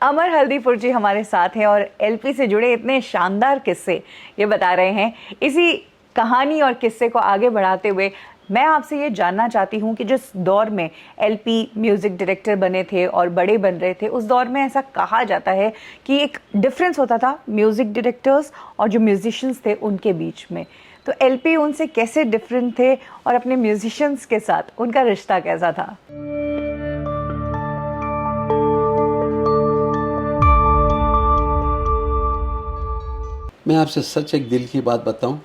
अमर हल्दीपुर जी हमारे साथ हैं और एलपी से जुड़े इतने शानदार किस्से ये बता रहे हैं। इसी कहानी और किस्से को आगे बढ़ाते हुए मैं आपसे ये जानना चाहती हूँ कि जिस दौर में एलपी म्यूजिक डायरेक्टर बने थे और बड़े बन रहे थे, उस दौर में ऐसा कहा जाता है कि एक डिफरेंस होता था म्यूजिक डायरेक्टर्स और जो म्यूजिशियंस थे उनके बीच में। तो एलपी उनसे कैसे डिफरेंट थे और अपने म्यूजिशियंस के साथ उनका रिश्ता कैसा था? मैं आपसे सच एक दिल की बात बताऊं,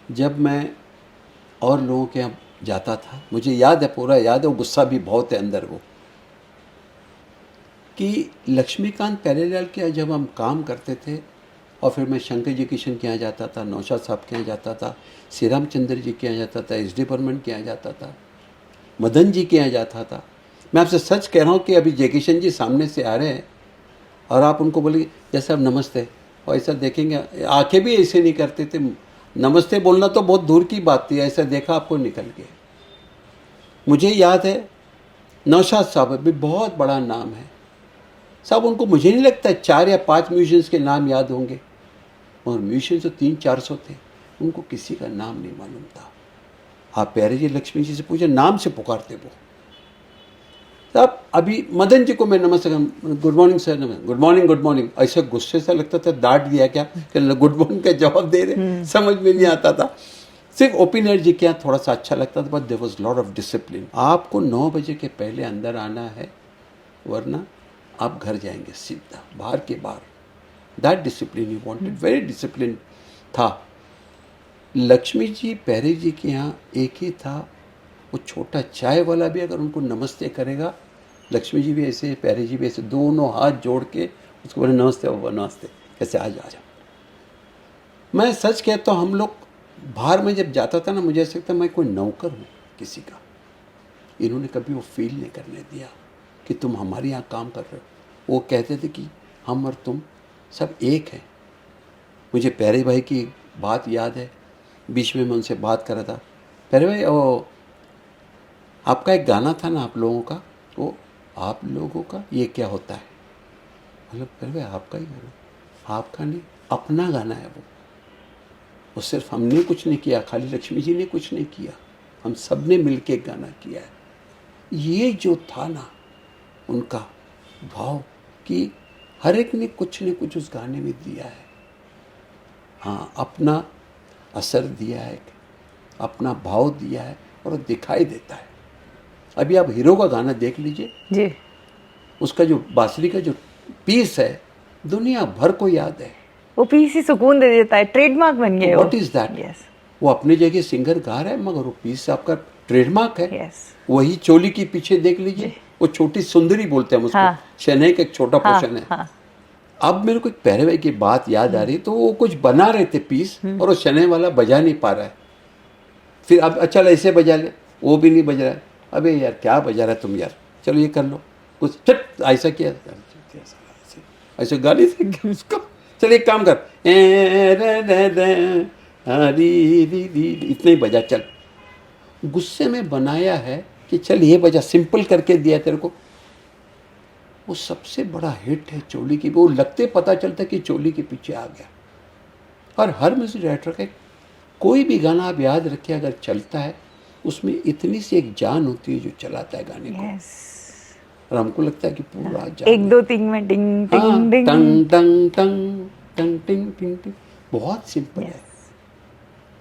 जब मैं और लोगों के यहाँ जाता था, मुझे याद है, पूरा याद है, वो गुस्सा भी बहुत है अंदर वो, कि लक्ष्मीकांत प्यारेलाल के यहाँ जब हम काम करते थे और फिर मैं शंकर जी किशन के यहाँ जाता था, नौशाद साहब के यहाँ जाता था, श्री रामचंद्र जी के यहाँ जाता था, SD बर्मन के यहाँ जाता था, मदन जी के यहाँ जाता था। मैं आपसे सच कह रहा हूँ कि अभी जय किशन जी सामने से आ रहे हैं और आप उनको बोलेंगे जैसे आप नमस्ते, और ऐसा देखेंगे, आंखें भी ऐसे नहीं करते थे, नमस्ते बोलना तो बहुत दूर की बात थी, ऐसा देखा आपको निकल के। मुझे याद है नौशाद साहब भी बहुत बड़ा नाम है साहब, उनको मुझे नहीं लगता 4 या 5 म्यूजिशियंस के नाम याद होंगे, और म्यूजिशियंस तो 300-400 थे, उनको किसी का नाम नहीं मालूम था। आप प्यारे जी लक्ष्मी जी से पूछे, नाम से पुकारते वो साहब। अभी मदन जी को मैं नमस्ते, गुड मॉर्निंग सर, नमस्ते, गुड मॉर्निंग, ऐसे गुस्से से लगता था डांट दिया क्या कि गुड मॉर्निंग का जवाब दे रहे, समझ में नहीं आता था। सिर्फ ओपिनियर जी के यहाँ थोड़ा सा अच्छा लगता था, but there was lot of discipline. आपको 9 बजे के पहले अंदर आना है, वरना आप घर जाएंगे सीधा, बाहर के बाहर। That discipline he wanted, very discipline था। लक्ष्मी जी प्यारे जी के यहाँ एक ही था, वो छोटा चाय वाला भी अगर उनको नमस्ते करेगा, लक्ष्मी जी भी ऐसे, प्यारे जी भी ऐसे, दोनों हाथ जोड़ के उसको बोले नमस्ते बाबा, नमस्ते, कैसे आ जा। मैं सच कहता हूँ, हम लोग बाहर में जब जाता था ना, मुझे ऐसा लगता मैं कोई नौकर हूँ किसी का। इन्होंने कभी वो फील नहीं करने दिया कि तुम हमारे यहाँ काम कर रहे हो। वो कहते थे कि हम और तुम सब एक हैं। मुझे प्यारे भाई की बात याद है, बीच में मैं उनसे बात कर रहा था, प्यारे भाई वो आपका एक गाना था ना आप लोगों का, वो आप लोगों का ये क्या होता है? मतलब प्यारे भाई आपका ही गाना, आपका नहीं, अपना गाना है वो सिर्फ हमने कुछ नहीं किया, खाली लक्ष्मी जी ने कुछ नहीं किया, हम सब ने मिल के गाना किया है। ये जो था ना उनका भाव, कि हर एक ने कुछ न कुछ उस गाने में दिया है। हाँ, अपना असर दिया है, अपना भाव दिया है, और वो दिखाई देता है। अभी आप हीरो का गाना देख लीजिए जी, उसका जो बांसुरी का जो पीस है, दुनिया भर को याद है। वो पीस ही सुकून दे देता है, ट्रेडमार्क बन गया। What is that? यस, वो अपनी जगह सिंगर गा रहा है, मगर वो पीस आपका ट्रेडमार्क है। यस, वही चोली के पीछे देख लीजिए, वो छोटी सुंदरी बोलते हैं हम उसको। हाँ, शहनाई का एक छोटा हाँ, पोर्शन है। हाँ, अब मेरे को एक प्यारे भाई की बात याद आ रही, तो वो कुछ बना रहे थे पीस, और वो शहनाई वाला बजा नहीं पा रहा है। फिर अब अच्छा ऐसे बजा ले, वो भी नहीं बज रहा है। अबे यार क्या बजा रहा है तुम यार, चलो ये कर लो कुछ, छट ऐसा किया, ऐसे गाली से उसको, चल एक काम कर, इतना ही बजा, चल। गुस्से में बनाया है कि चल ये बजा, सिंपल करके दिया तेरे को। वो सबसे बड़ा हिट है चोली की, वो लगते पता चलता कि चोली के पीछे आ गया। और हर म्यूजिक डायरेक्टर का कोई भी गाना आप याद रखिए, अगर चलता है उसमें इतनी सी एक जान होती है जो चलाता है गाने को। यस। और हमको लगता है कि पूरा जान 1 2 3 में डिंग हाँ, डिंग डिंग। टंग टंग टंग टंग टिंग टिंग टिंग, बहुत सिंपल है।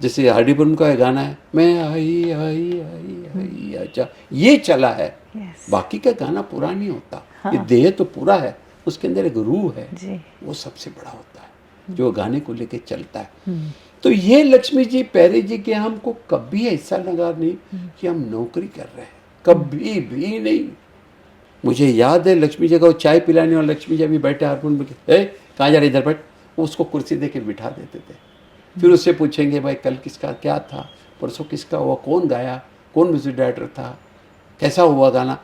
जैसे आर डी बर्मन का गाना है, मैं आई आई आई आई आजा, ये चला है। यस, बाकी का गाना पूरा नहीं होता। हाँ, ये देह तो पूरा है, उसके अंदर एक रूह है, जी, वो सबसे बड़ा होता है जो गाने को लेके चलता है। तो ये लक्ष्मी जी प्यारे जी के हमको कभी ऐसा लगा नहीं कि हम नौकरी कर रहे हैं, कभी भी नहीं। मुझे याद है लक्ष्मी जी का वो चाय पिलाने, और लक्ष्मी जी अभी बैठे हारमोन में, कहाँ जा रहे, इधर बैठ, वो उसको कुर्सी दे के बिठा देते थे। फिर उससे पूछेंगे भाई कल किसका क्या था, परसों किसका हुआ, कौन गाया, कौन म्यूजिक डायरेक्टर था, कैसा हुआ गाना।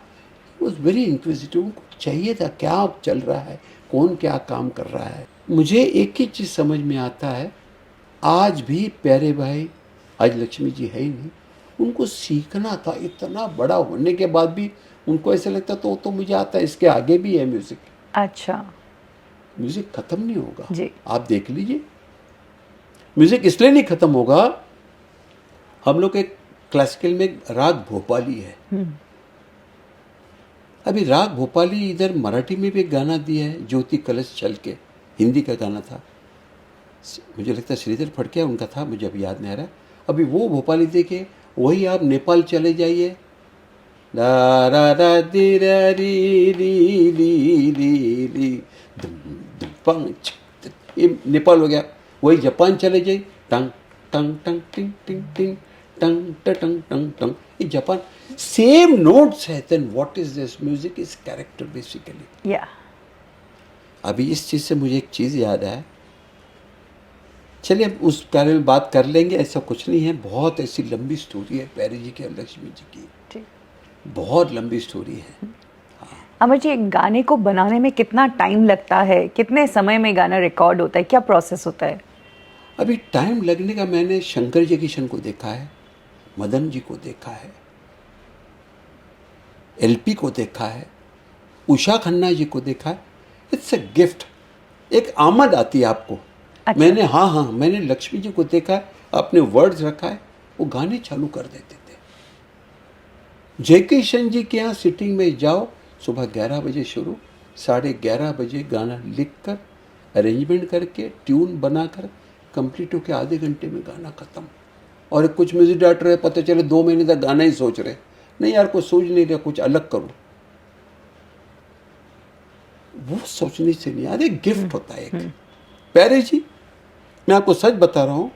वॉज वेरी इंक्विजिटिव, उनको चाहिए था क्या चल रहा है, कौन क्या काम कर रहा है। मुझे एक ही चीज़ समझ में आता है, आज भी प्यारे भाई, आज लक्ष्मी जी है ही नहीं, उनको सीखना था। इतना बड़ा होने के बाद भी उनको ऐसा लगता तो मुझे आता है, इसके आगे भी है म्यूज़िक, अच्छा म्यूजिक खत्म नहीं होगा। जी। आप देख लीजिए, म्यूजिक इसलिए नहीं खत्म होगा, हम लोग एक क्लासिकल में राग भोपाली है। अभी राग भोपाली इधर मराठी में भी एक गाना दिया है, ज्योति कलश चल के, हिंदी का गाना था, मुझे लगता है श्रीधर फड़किया उनका था, मुझे अभी याद नहीं आ रहा। अभी वो भोपाली देखे, वही आप नेपाल चले जाइए, रा रा रा दी रा री री री री री दुम दुम पंग छक, ये नेपाल हो गया। वही जापान चले जाइए, टंग टंग टंग टिंग टिंग टिंग टंग टंग टंग टंग, ये जापान सेम नोट्स है। Then what is this music is character basically. या अभी इस चीज़ से मुझे एक चीज़ याद है, चलिए अब उस बारे में बात कर लेंगे, ऐसा कुछ नहीं है, बहुत ऐसी लंबी स्टोरी है पैरी जी की और लक्ष्मी जी की, ठीक। बहुत लंबी स्टोरी है। अमर जी, एक गाने को बनाने में कितना टाइम लगता है, कितने समय में गाना रिकॉर्ड होता है, क्या प्रोसेस होता है? अभी टाइम लगने का, मैंने शंकर जयकिशन को देखा है, मदन जी को देखा है, एलपी को देखा है, उषा खन्ना जी को देखा है। इट्स अ गिफ्ट, एक आमद आती है आपको। अच्छा। मैंने लक्ष्मी जी को देखा है, अपने वर्ड्स रखा है, वो गाने चालू कर देते थे। जयकिशन जी के यहाँ सिटिंग में जाओ, सुबह 11 बजे शुरू, 11:30 बजे गाना लिख कर, अरेंजमेंट करके, ट्यून बनाकर, कंप्लीट होकर आधे घंटे में गाना खत्म। और कुछ म्यूजिक डायरेक्टर है, पता चले 2 महीने तक गाना ही सोच रहे, नहीं यार कुछ सोच नहीं रहा, कुछ अलग करो। वो सोचने से नहीं, यार एक गिफ्ट होता है एक। प्यारे जी, मैं आपको सच बता रहा हूँ,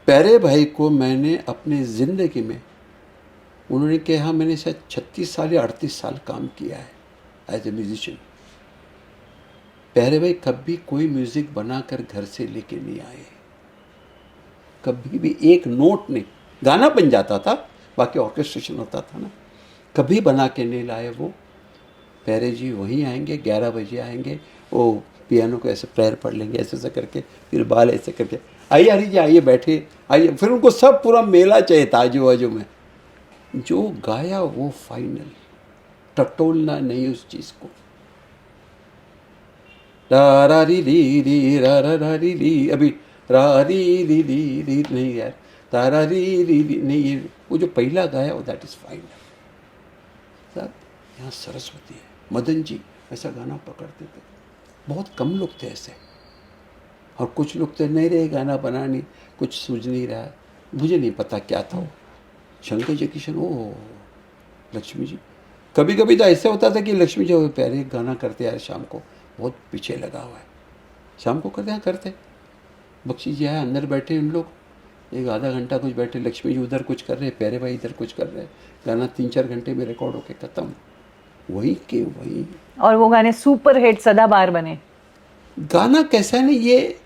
प्यारे भाई को मैंने अपने ज़िंदगी में, उन्होंने कहा मैंने शायद 36 साल या 38 साल काम किया है एज ए म्यूजिशियन। प्यारे भाई कभी कोई म्यूज़िक बनाकर घर से लेके नहीं आए, कभी भी एक नोट नहीं, गाना बन जाता था, बाकी ऑर्केस्ट्रेशन होता था ना, कभी बना के नहीं लाए वो। प्यारे जी वहीं आएंगे, 11 बजे आएंगे, वो पियानो को ऐसे प्रेयर पढ़ लेंगे, ऐसे ऐसे करके, फिर बाल ऐसे करके, आइए हरी जी आइए बैठे आइए, फिर उनको सब पूरा मेला चाहिए था आजू बाजू में। जो गाया वो फाइनल, टटोलना नहीं उस चीज़ को। रा रा री री रा रा रा री, अभी रा री री नहीं यार, तारा री नहीं, ये वो जो पहला गाया वो दैट इज फाइनल। सर यहाँ सरस्वती है, मदन जी ऐसा गाना पकड़ते थे, बहुत कम लोग थे ऐसे, और कुछ लोग थे नहीं रहे गाना बनाने, कुछ सूझ नहीं रहा, मुझे नहीं पता क्या था वो। शंकर जयकिशन, ओ लक्ष्मी जी, कभी कभी तो ऐसा होता था कि लक्ष्मी जी प्यारे गाना करते यार, शाम को बहुत पीछे लगा हुआ है, शाम को करते हैं करते, बख्शी जी आए, अंदर बैठे उन लोग, एक आधा घंटा कुछ बैठे, लक्ष्मी जी उधर कुछ कर रहे, प्यारे भाई इधर कुछ कर रहे, गाना 3-4 घंटे में रिकॉर्ड होके ख़त्म, वही के वही। और वो गाने सुपर हिट सदाबहार बने। गाना कैसा है ना, ये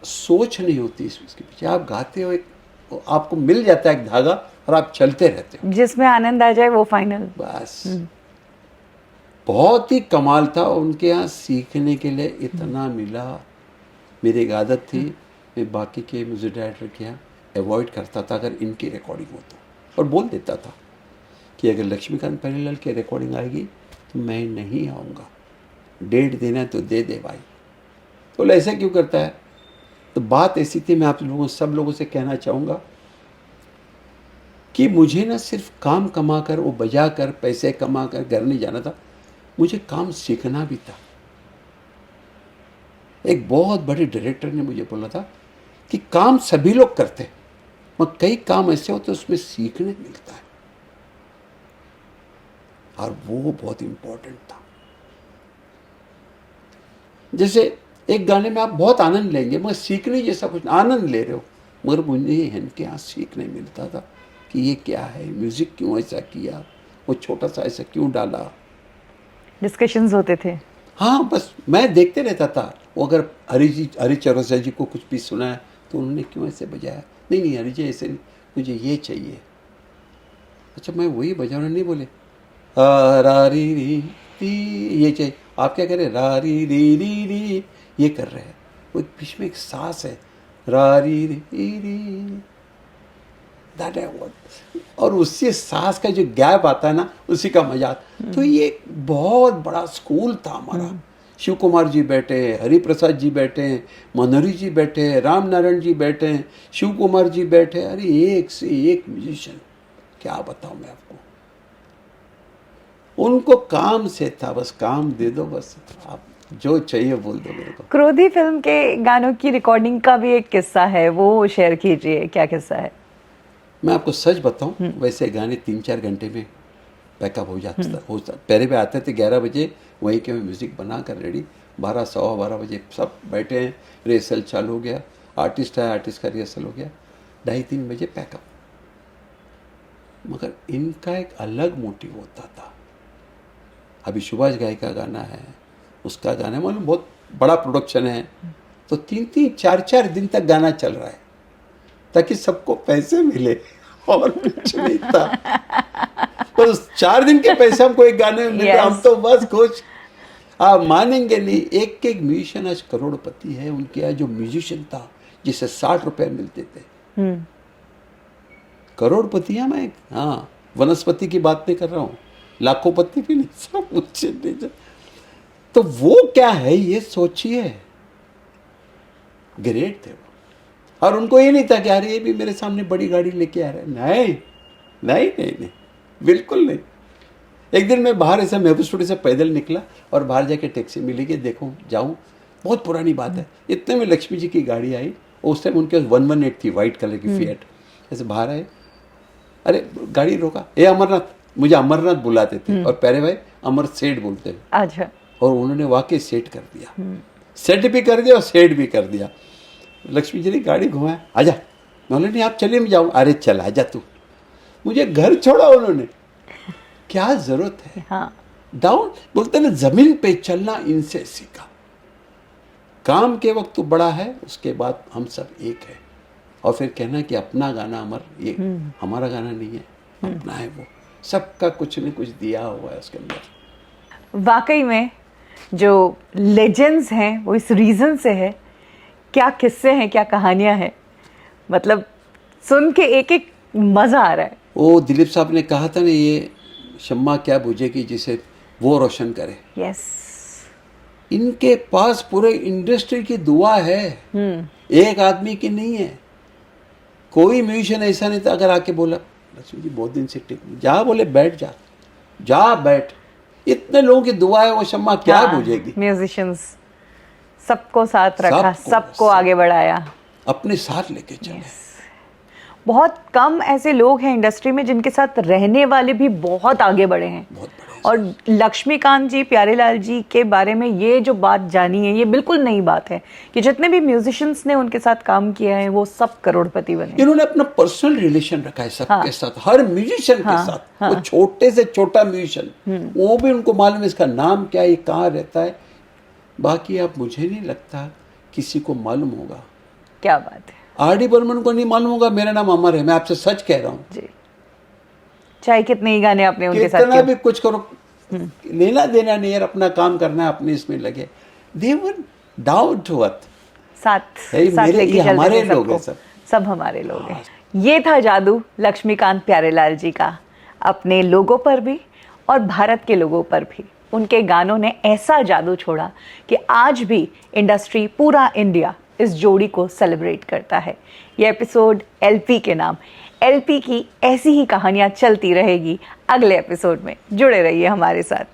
सोच नहीं होती इसके पीछे, आप गाते हो, एक आपको मिल जाता है एक धागा और आप चलते रहते हो, जिसमें आनंद आ जाए वो फाइनल। बस। बहुत ही कमाल था उनके यहाँ, सीखने के लिए इतना मिला। मेरी एक आदत थी, मैं बाकी के म्यूजिक डायरेक्टर के यहाँ अवॉइड करता था अगर इनकी रिकॉर्डिंग हो तो, और बोल देता था कि अगर लक्ष्मीकांत प्यारेलाल की रिकॉर्डिंग आएगी तो मैं नहीं आऊँगा, डेट देना तो दे दे भाई। तो ऐसा क्यों करता है? तो बात ऐसी थी, मैं आप लोगों सब लोगों से कहना चाहूँगा कि मुझे ना सिर्फ काम कमा कर, वो बजा कर, पैसे कमा कर घर नहीं जाना था, मुझे काम सीखना भी था। एक बहुत बड़े डायरेक्टर ने मुझे बोला था कि काम सभी लोग करते हैं, मगर कई काम ऐसे होते उसमें सीखने मिलता है, और वो बहुत इंपॉर्टेंट था। जैसे एक गाने में आप बहुत आनंद लेंगे, मगर सीखने जैसा कुछ, आनंद ले रहे हो, मगर मुझे इनके यहाँ सीखने मिलता था कि ये क्या है, म्यूजिक क्यों ऐसा किया, वो छोटा सा ऐसा क्यों डाला। डिस्कशंस होते थे। हाँ, बस मैं देखते रहता था। वो अगर हरी चौरसिया जी को कुछ भी सुना है तो उन्होंने क्यों ऐसे बजाया, नहीं हरी जी ऐसे नहीं, मुझे ये चाहिए। अच्छा, मैं वही बजा रहा, नहीं बोले रा री री ये चाहिए, आप क्या कर रहे हैं, रा री री ये कर रहे हैं, वो बीच में एक सांस है, रा री री दैट है व्हाट, और उससे सांस का जो गैप आता है ना, उसी का मजा आता। तो ये एक बहुत बड़ा स्कूल था हमारा, शिव कुमार जी बैठे हैं, हरिप्रसाद जी बैठे हैं, मनोहरी जी बैठे हैं, राम नारायण जी बैठे हैं, शिव कुमार जी बैठे हैं। अरे एक से एक म्यूजिशियन, क्या बताऊं मैं आपको। उनको काम से था, बस काम दे दो, बस आप जो चाहिए बोल दो मेरे को। क्रोधी फिल्म के गानों की रिकॉर्डिंग का भी एक किस्सा है, वो शेयर कीजिए, क्या किस्सा है? मैं आपको सच बताऊं, वैसे गाने 3-4 घंटे में पैकअप हो जाता था। पहले पे आते थे 11 बजे, वहीं के मैं म्यूज़िक बना कर रेडी, 12 सवा 12 बजे सब बैठे हैं, रिहर्सल चालू हो गया, आर्टिस्ट आया, आर्टिस्ट का रिहर्सल हो गया, 2:30-3 बजे पैकअप। मगर इनका एक अलग मोटिव होता था। अभी सुभाष घाई का गाना है, उसका गाना है, मालूम बहुत बड़ा प्रोडक्शन है, तो 3-3 4-4 दिन तक गाना चल रहा है ताकि सबको पैसे मिले, और कुछ नहीं था। तो 4 दिन के पैसे हमको एक गाने में मिले, हम तो बस खुश। आप मानेंगे नहीं, एक एक म्यूजिशियन आज करोड़पति है। उनके यहाँ जो म्यूजिशियन था जिसे 60 रुपए मिलते थे, करोड़पति है मैं। हाँ, वनस्पति की बात नहीं कर रहा हूँ, लाखोंपति भी नहीं, सब मुझसे नहीं। तो वो क्या है ये सोचिए, ग्रेट थे वो। और उनको ये नहीं था कि अरे ये भी मेरे सामने बड़ी गाड़ी लेके आ रहा है। नहीं नहीं नहीं नहीं, बिल्कुल नहीं। एक दिन मैं बाहर ऐसा महबूब स्टूडियो से पैदल निकला और बाहर जाके टैक्सी मिली कि देखूं जाऊं, बहुत पुरानी बात है। इतने में लक्ष्मी जी की गाड़ी आई, उस टाइम उनके 118 थी, वाइट कलर की फिएट। ऐसे बाहर आए, अरे गाड़ी रोका, ए अमरनाथ, मुझे अमरनाथ बुलाते थे और प्यारे भाई अमर सेठ बोलते हैं। अच्छा। और उन्होंने वाकई सेट कर दिया, सेट भी कर दिया और सेट भी कर दिया। लक्ष्मी जी ने गाड़ी घुमाया, आजा। बोले नहीं आप चलिए, मैं जाऊँ। अरे चल आजा तू। मुझे घर छोड़ा उन्होंने, क्या जरूरत है। हाँ। डाउन बोलते ना, जमीन पे चलना इनसे सीखा। काम के वक्त तो बड़ा है, उसके बाद हम सब एक है। और फिर कहना कि अपना गाना अमर, ये हमारा गाना नहीं है, अपना है वो। सबका कुछ न कुछ दिया हुआ है उसके अंदर। वाकई में जो लेजेंड्स हैं वो इस रीज़न से है। क्या किस्से हैं, क्या कहानियां हैं, मतलब सुन के एक एक मज़ा आ रहा है। वो दिलीप साहब ने कहा था ना, ये शम्मा क्या बुझेगी जिसे वो रोशन करे। यस। इनके पास पूरे इंडस्ट्री की दुआ है, एक आदमी की नहीं है। कोई म्यूजिशियन ऐसा नहीं था अगर आके बोला लक्ष्मी जी बहुत दिन से टिक, जा बोले बैठ जा, जा बैठ। इतने लोगों की दुआ है, वो शम्मा क्या बुझेगी। म्यूजिशियंस सबको साथ रखा, सबको आगे बढ़ाया, अपने साथ लेके चले। बहुत कम ऐसे लोग हैं इंडस्ट्री में जिनके साथ रहने वाले भी बहुत आगे बढ़े हैं। बहुत बड़े। और लक्ष्मीकांत जी, प्यारेलाल जी के बारे में ये जो बात जानी है, ये बिल्कुल नई बात है कि जितने भी म्यूजिशियंस ने उनके साथ काम किया है वो सब करोड़पति बने। इन्होंने अपना पर्सनल रिलेशन रखा है सबके साथ, हर म्यूजिशियन के साथ। वो छोटे से छोटा म्यूजिशियन, वो भी उनको मालूम है इसका नाम क्या है, ये कहाँ रहता है। बाकी आप, मुझे नहीं लगता किसी को मालूम होगा। क्या बात है। आर.डी. बर्मन को नहीं मालूम होगा मेरा नाम अमर है, मैं आपसे सच कह रहा हूँ जी। चाहे कितने ही गाने आपने उनके साथ कितना भी कुछ करो, लेना देना नहीं यार, अपना काम करना है, अपने इसमें लगे। दे वर डाउन टू अर्थ, साथ मेरे ये हमारे लोग हैं, सब हमारे लोग हैं। ये था जादू लक्ष्मीकांत प्यारेलाल जी का, अपने लोगों पर भी और भारत के लोगों पर भी। उनके गानों ने ऐसा जादू छोड़ा कि आज भी इंडस्ट्री, पूरा इंडिया इस जोड़ी को सेलिब्रेट करता है। ये एपिसोड एलपी के नाम। एलपी की ऐसी ही कहानियाँ चलती रहेगी। अगले एपिसोड में जुड़े रहिए हमारे साथ।